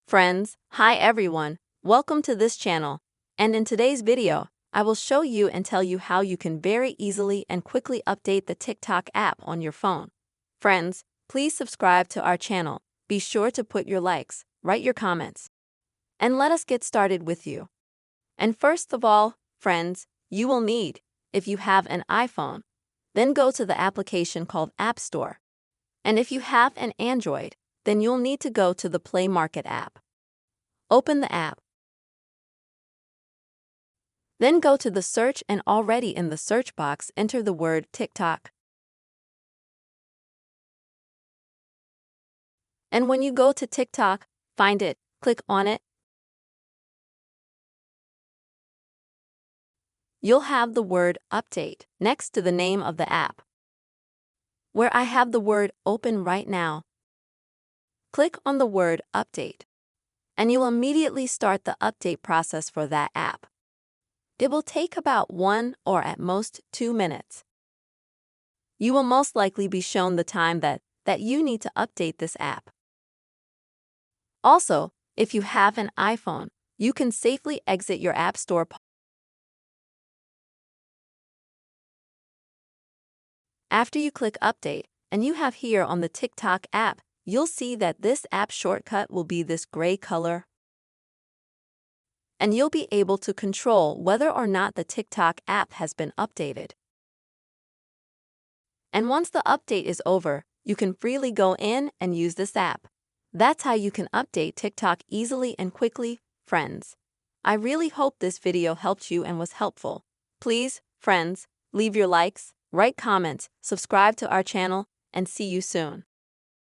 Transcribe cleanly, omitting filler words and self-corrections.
Friends, hi everyone, welcome to this channel. And in today's video, I will show you and tell you how you can very easily and quickly update the TikTok app on your phone. Friends, please subscribe to our channel. Be sure to put your likes, write your comments, and let us get started with you. And first of all, friends, you will need, if you have an iPhone, then go to the application called App Store. And if you have an Android, then you'll need to go to the Play Market app. Open the app. Then go to the search and already in the search box enter the word TikTok. And when you go to TikTok, find it, click on it. You'll have the word update next to the name of the app, where I have the word open right now. Click on the word update, and you'll immediately start the update process for that app. It will take about 1 or at most 2 minutes. You will most likely be shown the time that you need to update this app. Also, if you have an iPhone, you can safely exit your App Store. After you click Update, and you have here on the TikTok app, you'll see that this app shortcut will be this gray color. And you'll be able to control whether or not the TikTok app has been updated. And once the update is over, you can freely go in and use this app. That's how you can update TikTok easily and quickly, friends. I really hope this video helped you and was helpful. Please, friends, leave your likes, write comments, subscribe to our channel, and see you soon.